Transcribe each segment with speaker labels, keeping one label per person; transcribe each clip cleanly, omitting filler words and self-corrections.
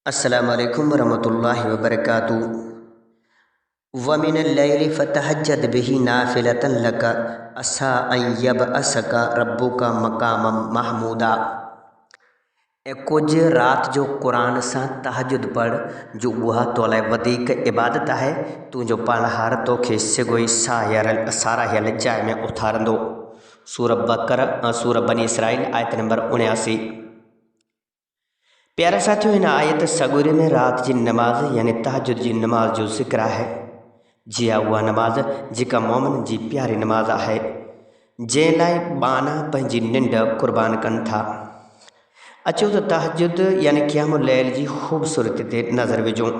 Speaker 1: अस्सलामु अलैकुम वरहमतुल्लाहि वबरकातुहू। वमिनल लैलि फतहज्जद बिही नाफिलतन लक असा अन यबअसका रब्बुका मकामम महमूदा। कुछ रात जो कुरान सा तहजुद पढ़ जो वह तोले वदीक इबादत है तू जो पढ़हार तो खे सिगोई सारा यल जाय में उथारंदो। सूरह बनी इसराइल आयत नंबर 79। प्यारा साथियों, इन आयत सगुरे में रात जी नमाज यानी तहजुद जी नमाज जो जिक्र है जी वह नमाज जिका मोमिन जी प्यारी नमाज है जे लाइ बाना पंहिंजी निंड कुर्बान कन था। अचो तो तहजुद यानी क़यामुल लैल जी ख़ूबसूरती ते नज़र विझूं।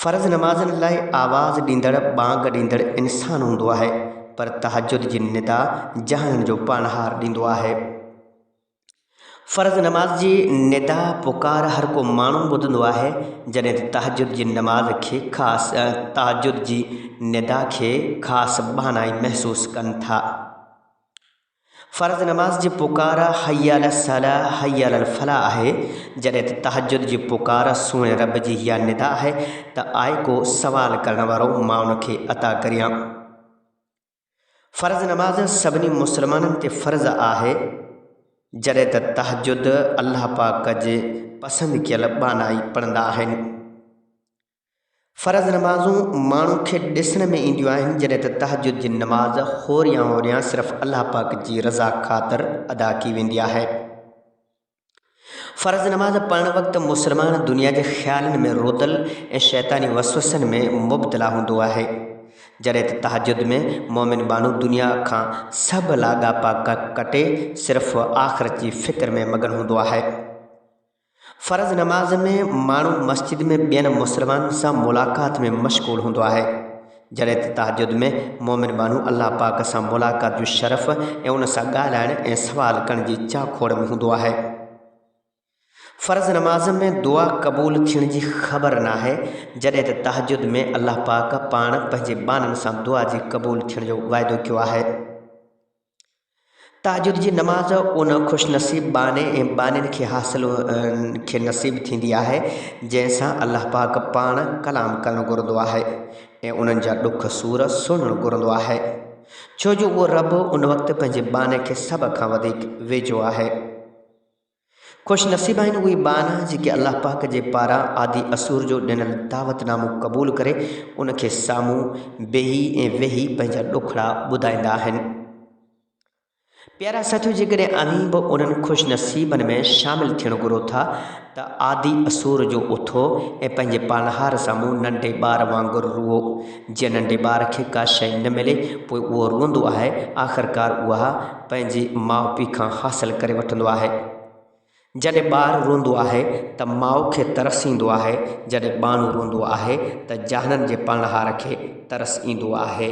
Speaker 1: फ़र्ज़ नमाज़न लाइ आवाज़ ॾींदड़ बांग ॾींदड़ इंसान हूंदो आहे, पर तहजुद जी निदा जहान जो पाणहार ॾींदो आहे। फ़र्ज़ नमाज जी निदा पुकार हर को माण्हू ॿुधंदो आहे, जॾहिं तहजुद जी नमाज़ खे तहजुद जी निदा खे ख़ासि बहानाई महसूस कनि था। फ़र्ज़ नमाज जी पुकार हय्या अला सलाह हय्या अल फलाह आहे, जॾहिं तहजुद जी पुकार सुहिणे रब जी इहा निदा आहे त आए को सवाल करण वारो मां उनखे अता करियां। फ़र्ज़ नमाज सभिनी मुस्लमाननि ते फ़र्ज़ आहे, जॾहिं तहजुद अल्लाह पाक जे पसंदि कयल बानाई पढ़ंदा आहिनि। फ़र्ज़ नमाज़ूं माण्हू खे ॾिसण में ईंदियूं आहिनि, जॾहिं तहजुद जी नमाज़ होरियां सिर्फ़ु अल्लाह पाक जी रज़ा ख़ातिर अदा की वेंदी आहे। फ़र्ज़ नमाज़ पढ़ण वक़्तु मुस्लमान दुनिया जे ख़्यालनि में रोदल ऐं शैतानी वसवसनि में मुब्तला हूंदो आहे, जॾहिं तहजुद में मोमिन बानू दुनिया खां सभु लाॻापा कटे सिर्फ़ु आख़िरत जी फ़िक्र में मगन हूंदो आहे। फ़र्ज़ नमाज में माण्हू मस्जिद में ॿियनि मुस्लमाननि सां मुलाक़ात में मशग़ूल हूंदो आहे, जॾहिं तहजुद में मोमिन बानू अल्लाह पाक सां मुलाक़ात जो शरफ़ ऐं उन सां ॻाल्हाइण ऐं सवाल करण जी चाखोड़ में हूंदो आहे। फ़र्ज़ नमाज में दुआ क़बूल थियण जी ख़बर न आहे, जॾहिं तहजुद में अल्लाह पाक पाण पंहिंजे बाननि सां दुआ जी क़बूल थियण जो वाइदो कयो आहे। तहजुद जी नमाज उन ख़ुशनसीब बाने ऐं बानिन खे हासिल खे नसीब थींदी आहे जंहिंसां अल्लाह पाक पाण कलाम करणु घुरंदो आहे ऐं उन्हनि जा ॾुख सूर सुणणु घुरंदो आहे, छो जो उहो रब उन वक़्तु पंहिंजे बाने खे सभ खां वधीक वेझो आहे। ख़ुशनसीब आहिनि उहे बाना जेके अल्लाह पाक जे पारां आदि असुर जो ॾिनल दावतनामो क़बूल करे उनखे साम्हूं बेही ऐं वेही पंहिंजा ॾुखड़ा ॿुधाईंदा आहिनि। प्यारा साथियो, जेकॾहिं अमीं बि उन्हनि ख़ुशनसीबनि में शामिलु थियणु घुरो था त आदि असुर जो उथो ऐं पंहिंजे पालनहार साम्हूं नंढे ॿार वांगुरु रुओ। जीअं नंढे ॿार खे का शइ न मिले पोइ उहो रुअंदो आहे, आख़िरकार उहा पंहिंजे माउ पीउ खां हासिलु करे वठंदो आहे। जॾहिं ॿारु रोंदो आहे त माउ खे तरस ईंदो आहे, जॾहिं बानू रोंदो आहे त जहाननि जे पालनहार खे तरस ईंदो आहे।